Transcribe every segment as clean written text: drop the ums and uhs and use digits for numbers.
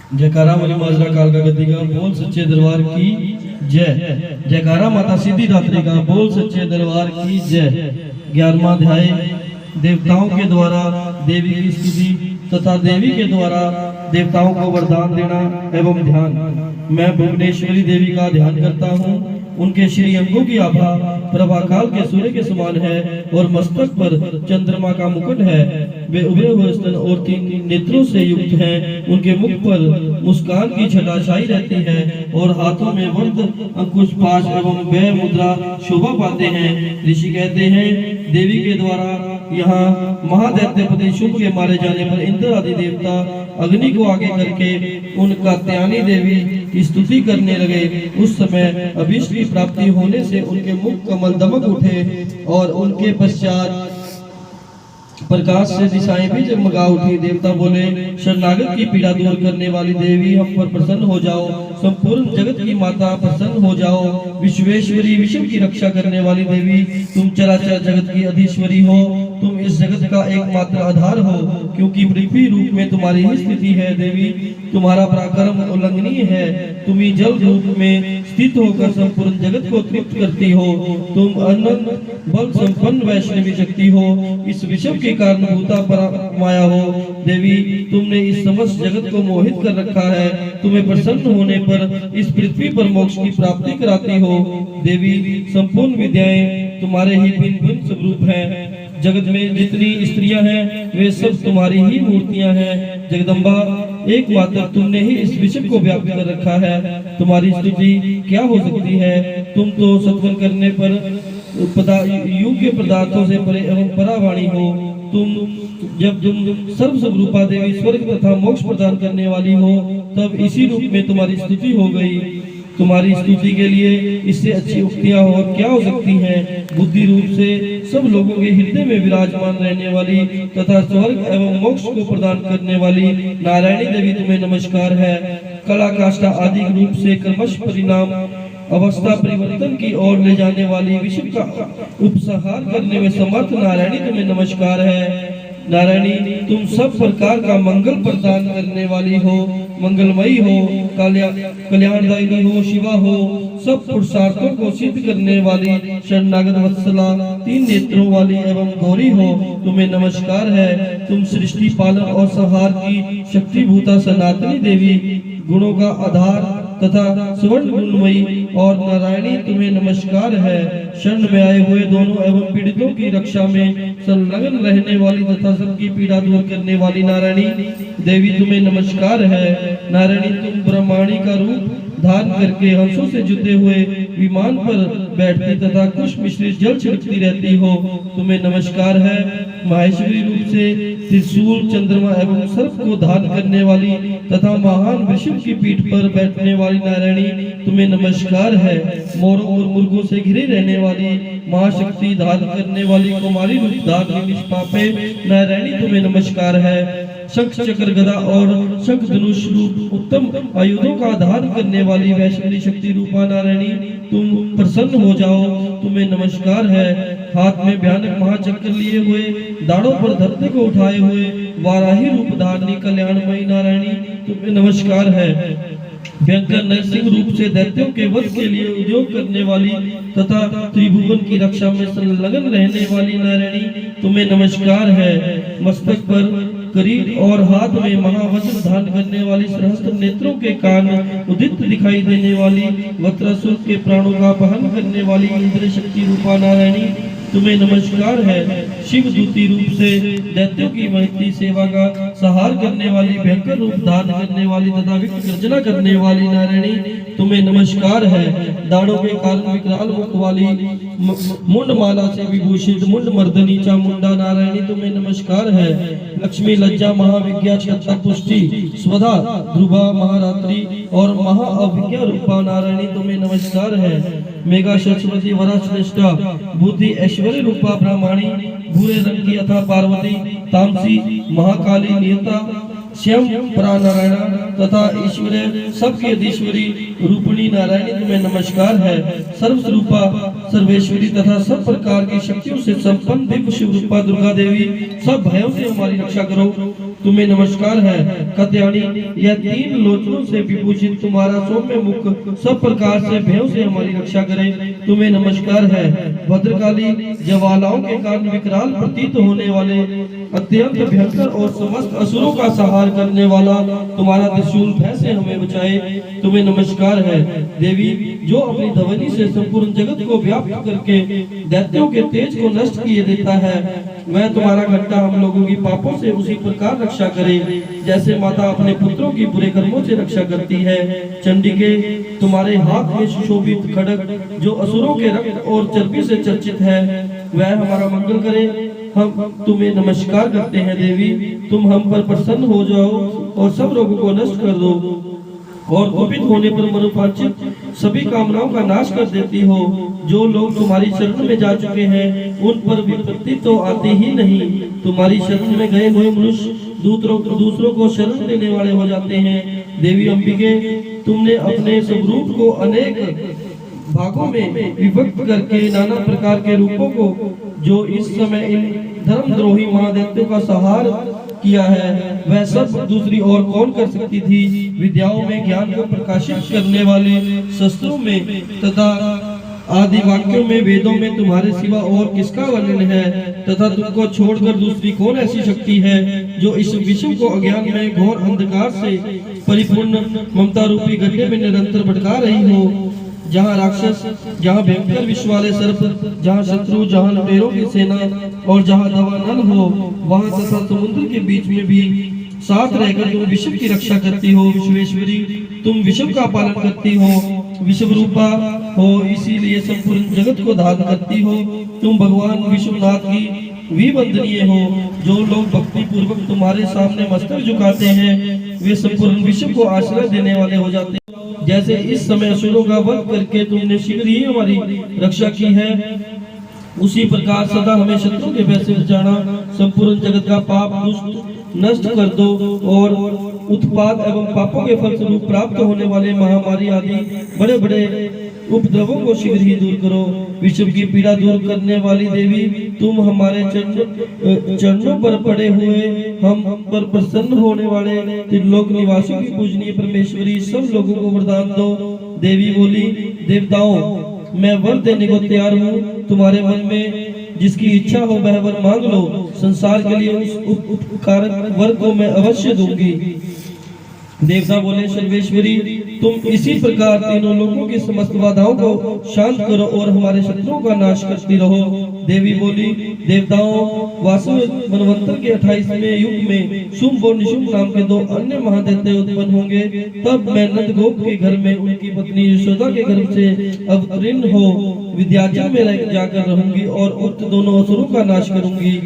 जयकारा मनी माजरा काल का गद्दी का बोल सच्चे दरबार की जय। जयकारा माता सिद्धि दात्री का बोल सच्चे दरबार की जय। 11वां अध्याय देवताओं के द्वारा देवी की स्तुति तथा देवी के द्वारा देवताओं को वरदान देना एवं ध्यान। मैं भुवनेश्वरी देवी का ध्यान करता हूँ। उनके श्री अंगों की आभा प्रभाकाल के सूर्य के समान है और मस्तक पर चंद्रमा का मुकुट है। वे उभरे हुए स्तन और 3 नेत्रों से युक्त हैं। उनके मुख पर मुस्कान की छटा छाई रहती है और हाथों में वरद अंकुश पाश एवं वह मुद्रा शोभा पाते हैं। ऋषि कहते हैं देवी के द्वारा यहाँ महादैत्यपति शुभ के मारे जाने पर इंद्र आदि देवता अग्नि को आगे करके उन कात्यायनी देवी की स्तुति करने लगे। उस समय अभीष्ट की प्राप्ति होने से उनके मुख कमल दमक उठे और उनके पश्चात प्रकाश से दिशाएं भी जगमगा उठी। देवता बोले शरणागत की पीड़ा दूर करने वाली देवी हम पर प्रसन्न हो जाओ। संपूर्ण जगत की माता प्रसन्न हो जाओ। विश्वेश्वरी विश्व की रक्षा करने वाली देवी तुम चराचर जगत की अधीश्वरी हो। तुम इस जगत का एकमात्र आधार हो क्योंकि पृथ्वी रूप में तुम्हारी ही स्थिति है। देवी तुम्हारा पराक्रम उल्लंघनीय है। तुम ही जल रूप में स्थित होकर संपूर्ण जगत को तृप्त करती हो। तुम अनंत बल संपन्न वैष्णवी शक्ति हो। इस विश्व के कारणभूता माया हो। देवी तुमने इस समस्त जगत को मोहित कर रखा है। तुम्हें प्रसन्न होने पर इस पृथ्वी पर मोक्ष की प्राप्ति कराती हो। देवी संपूर्ण विद्याएं तुम्हारे ही भिन्न भिन्न स्वरूप हैं। जगत में जितनी स्त्रियां हैं वे सब तुम्हारी ही मूर्तियां हैं। जगदम्बा एकमात्र तुमने ही इस विश्व को व्याप्त कर रखा है। तुम्हारी स्तुति क्या हो सकती है। तुम तो सत्वन करने पर योग्य पदार्थों से परे एवं परावाणी हो। जब तुम सर्व स्वरूपा देवी स्वर्ग तथा मोक्ष प्रदान करने वाली हो तब इसी रूप में तुम्हारी स्तुति हो गई। तुम्हारी स्तुति के लिए इससे अच्छी उक्तियां और क्या हो सकती हैं। बुद्धि रूप से सब लोगों के हृदय में विराजमान रहने वाली तथा स्वर्ग एवं मोक्ष को प्रदान करने वाली नारायणी देवी तुम्हें नमस्कार है। कला काष्ठा आदि रूप से क्रमश परिणाम अवस्था परिवर्तन की ओर ले जाने वाली विश्व का उपसंहार करने में समर्थ नारायणी तुम्हें नमस्कार है। नारायणी तुम सब प्रकार का मंगल प्रदान करने वाली हो। मंगलमयी हो, कल्याणदायिनी हो, शिवा हो, सब पुरुषार्थों को सिद्ध करने वाली शरणागत वत्सला 3 नेत्रों वाली एवं गौरी हो। तुम्हें नमस्कार है। तुम सृष्टि पालन और संहार की शक्तिभूता सनातनी देवी गुणों का आधार तथा स्वर्ण गुणमयी और नारायणी तुम्हें नमस्कार है। शरण में आए हुए दोनों एवं पीड़ितों की रक्षा में संलग्न रहने वाली तथा सबकी पीड़ा दूर करने वाली नारायणी देवी तुम्हें नमस्कार है। नारायणी तुम ब्रह्माणी का रूप धारण करके हंसों से जुटे हुए विमान पर बैठती तथा कुश मिश्रित जल छिड़कती रहती हो। तुम्हें नमस्कार है। माहेश्वरी रूप से त्रिशूल चंद्रमा एवं सर्प को धारण करने वाली तथा महान विष्णु की पीठ पर बैठने वाली नारायणी तुम्हें नमस्कार है। मोरों और मुर्गों से घिरे रहने वाली महाशक्ति धारण करने वाली कुमारी रूप धारण निष्पापे नारायणी तुम्हें नमस्कार है। शंख चक्र गदा और शंख धनुष रूप उत्तम आयुधों का धारण करने वाली वैष्णवी शक्ति रूपा नारायणी तुम प्रसन्न हो जाओ। तुम्हें नमस्कार है। हाथ में भयानक महाचक्र लिए हुए दाढ़ों पर धरती को उठाए हुए वाराही रूप धारणी कल्याणमयी नारायणी तुम्हें नमस्कार है। भयंकर नरसिंह रूप से दैत्यों के वध के लिए उद्योग करने वाली तथा त्रिभुवन की रक्षा में संलग्न रहने वाली नारायणी तुम्हें नमस्कार है। मस्तक पर करीब और हाथ में महावज्र धारण करने वाली सहस्त्र नेत्रों के कारण उदित दिखाई देने वाली वज्रासुर के प्राणों का अपहरण करने वाली इंद्र शक्ति रूपा नारायणी तुम्हें नमस्कार है। शिव दूती रूप से दैत्यों की महती सेवा का सहार करने वाली भयंकर रूप धारण करने वाली तथा विघ्न गर्जना करने वाली नारायणी तुम्हें नमस्कार है। दाढ़ों के कारण विकराल मुख वाली मुंड माला से विभूषित मुंड मर्दनी चामुंडा नारायणी तुम्हें नमस्कार है। लक्ष्मी लज्जा महाविज्ञा क्षता पुष्टि स्वधा ध्रुवा महारात्रि और महाअभिज्ञा रूपा नारायणी तुम्हें नमस्कार है। मेघा सरस्वती वरा श्रेष्ठा बुद्धि ऐश्वर्य रूपा ब्राह्मणी भूरे रंग की अथा पार्वती तामसी महाकाली नियता श्याम परा नारायणा तथा ईश्वरी सबकी अधीश्वरी रूपणी नारायणी तुम्हें नमस्कार है। सर्वस्वरूपा सर्वेश्वरी तथा सब प्रकार की शक्तियों से संपन्न दिव्य शिव रूपा दुर्गा देवी सब भयों से हमारी रक्षा करो। तुम्हें नमस्कार है। कत्याणी, यह 3 लोचनों से विभूषित तुम्हारा सौम्य मुख सब प्रकार से भयों से हमारी रक्षा करे, तुम्हें नमस्कार है। भद्रकाली, ज्वालाओं के कारण विकराल प्रतीत होने वाले अत्यंत भयंकर और समस्त असुरों का संहार करने वाला तुम्हारा त्रिशूल भय से हमें बचाए, तुम्हें नमस्कार है। देवी, जो अपनी ध्वनि से संपूर्ण जगत को व्याप्त करके दैत्यों के तेज को नष्ट किए देता है, वह तुम्हारा घंटा हम लोगों की पापों से उसी प्रकार रक्षा करे जैसे माता अपने पुत्रों की बुरे कर्मों से रक्षा करती है। चंडिके, तुम्हारे हाथ में सुशोभित खड्ग जो असुरों के रक्त और चर्बी से चर्चित है, वह हमारा मंगल करे, हम तुम्हें नमस्कार करते हैं। देवी, तुम हम पर प्रसन्न हो जाओ और सब रोगों को नष्ट कर दो और कुपित होने पर मनोवांछित सभी कामनाओं का नाश कर देती हो। जो लोग तुम्हारी शरण में जा चुके हैं उन पर विपत्ति तो आती ही नहीं। तुम्हारी शरण में गए हुए मनुष्य दूसरों को शरण देने वाले हो जाते हैं। देवी अंबिके, तुमने अपने स्वरूप को अनेक भागों में विभक्त करके नाना प्रकार के रूपों को जो इस समय इन धर्मद्रोही महादैत्यों का संहार किया है, वह सब दूसरी और कौन कर सकती थी। विद्याओं में ज्ञान को प्रकाशित करने वाले शस्त्रों में तथा आदि वाक्यों में वेदों में तुम्हारे सिवा और किसका वर्णन है, तथा तुमको छोड़कर दूसरी कौन ऐसी शक्ति है जो इस विश्व को अज्ञान में घोर अंधकार से परिपूर्ण ममता रूपी गड्ढे में निरंतर भटका रही हो। जहाँ राक्षस, जहाँ भयंकर विश्व वाले सर्प, जहाँ शत्रु, जहाँ लुटेरों की सेना और जहाँ दावानल हो, वहाँ तथा समुद्र के बीच में भी साथ रहकर तुम विश्व की रक्षा करती हो। विश्वेश्वरी, तुम विश्व का पालन करती हो, विश्व रूपा हो, इसीलिए संपूर्ण जगत को धारण करती हो। तुम भगवान विश्वनाथ की भी वंदनीय हो। जो लोग भक्ति पूर्वक तुम्हारे सामने मस्तक झुकाते हैं, वे संपूर्ण विश्व को आश्रय देने वाले हो जाते हैं। जैसे इस समय असुरों का वध करके तुमने शीघ्र ही हमारी रक्षा की है, उसी प्रकार सदा हमें शत्रु के भय से बचाना। संपूर्ण जगत का पाप दुष्ट नष्ट कर दो और उत्पाद एवं पापों के फलस्वरूप प्राप्त होने वाले महामारी आदि बड़े बड़े उपद्रवों को शीघ्र ही दूर करो। विश्व की पीड़ा दूर करने वाली देवी, तुम हमारे चरणों पर पड़े हुए हम पर प्रसन्न होने वाले त्रिलोक निवासियों की पूजनीय परमेश्वरी, सब लोगों को वरदान दो। देवी बोली, देवताओं, मैं वर देने को तैयार हूँ। तुम्हारे मन में जिसकी इच्छा हो वह वर मांग लो। संसार के लिए उस उपकारक वर को मैं अवश्य दूंगी। देवता बोले, सर्वेश्वरी, तुम इसी प्रकार तीनों लोगों की समस्त बाधाओं को शांत करो और हमारे शत्रुओं का नाश करती रहो। देवी बोली, देवताओं, वासुदेव मनवंतर के 28वें युग में शुंभ और निशुंभ नाम के 2 अन्य महादैत्य उत्पन्न होंगे। तब मैं नंदगोप के घर में उनकी पत्नी यशोदा के गर्भ से अवतीर्ण हो विंध्याचल में जाकर रहूंगी और उक्त दोनों असुरों का नाश करूंगी।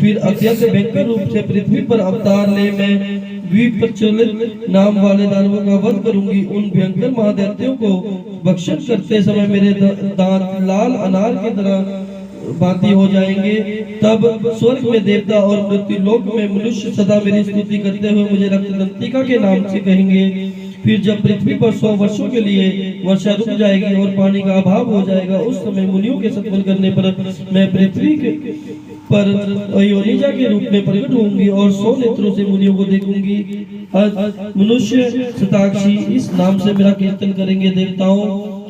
फिर अत्यंत भयंकर रूप से पृथ्वी पर अवतार ले मैं विप्रचलित नाम वाले दानवों का वध करूंगी। उन भयंकर महादैत्यों को भक्षण करते समय मेरे दांत लाल अनार की तरह बाती हो जाएंगे। तब स्वर्ग में देवता और मृत्यु लोक में मनुष्य सदा मेरी स्तुति करते हुए मुझे रक्तदंतिका के नाम से कहेंगे। फिर जब पृथ्वी पर 100 वर्षों के लिए वर्षा रुक जाएगी और पानी का अभाव हो जाएगा, उस समय मुनियों के सत्वर करने पर मैं पृथ्वी पर अयोनिजा के रूप में प्रकट होंगी और 100 नेत्रों से मुनियों को देखूंगी। मनुष्य शताक्षी इस नाम से मेरा कीर्तन करेंगे। देवताओं,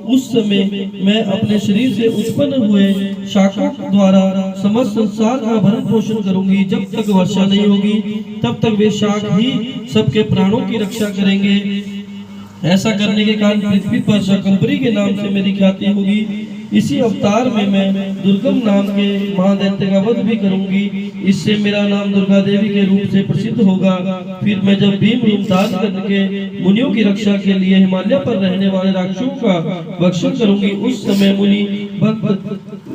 उस समय मैं अपने शरीर से उत्पन्न हुए शाखा द्वारा समस्त संसार का भरण पोषण करूंगी। जब तक वर्षा नहीं होगी तब तक वे शाख ही सबके प्राणों की रक्षा करेंगे। ऐसा करने के कारण पृथ्वी पर शाकंभरी के नाम से मेरी ख्याति होगी। इसी अवतार में मैं दुर्गम नाम के महादैत्य का वध भी करूंगी। इससे मेरा नाम दुर्गा देवी के रूप से प्रसिद्ध होगा। फिर मैं जब भीम रूप धारण करके मुनियों की रक्षा के लिए हिमालय पर रहने वाले राक्षसों का भक्षण करूंगी, उस समय मुनि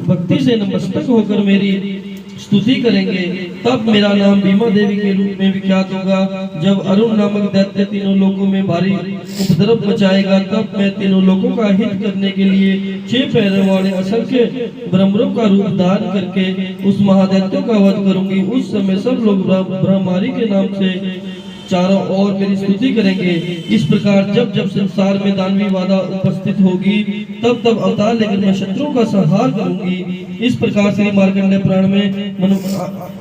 भक्ति से नतमस्तक होकर मेरी स्तुति करेंगे। तब मेरा नाम भीमा देवी के रूप में विख्यात होगा। जब अरुण नामक दैत्य तीनों लोकों में भारी उपद्रव मचाएगा, तब मैं तीनों लोकों का हित करने के लिए 6 पैरों वाले असंख्य ब्रह्मों का रूप धारण करके उस महादैत्यों का वध करूंगी। उस समय सब लोग ब्रह्मारी के नाम से चारों ओर मेरी स्तुति करेंगे। इस प्रकार जब जब संसार में दानवी बाधा उपस्थित होगी तब तब अवतार लेकर मैं शत्रुओं का संहार करूंगी। इस प्रकार श्री मार्कंडेय पुराण में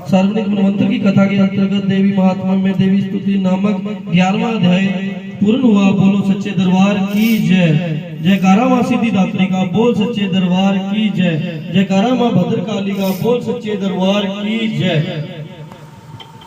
सार्वजनिक मनवंतर की कथा के अंतर्गत देवी महात्मा में देवी स्तुति नामक 11वां अध्याय पूर्ण हुआ। बोलो सच्चे दरबार की जय। जयकारा मां सिद्धिदात्री का, बोल सच्चे दरबार की जय। जयकारा मां भद्रकाली का, बोल सच्चे दरबार की जय।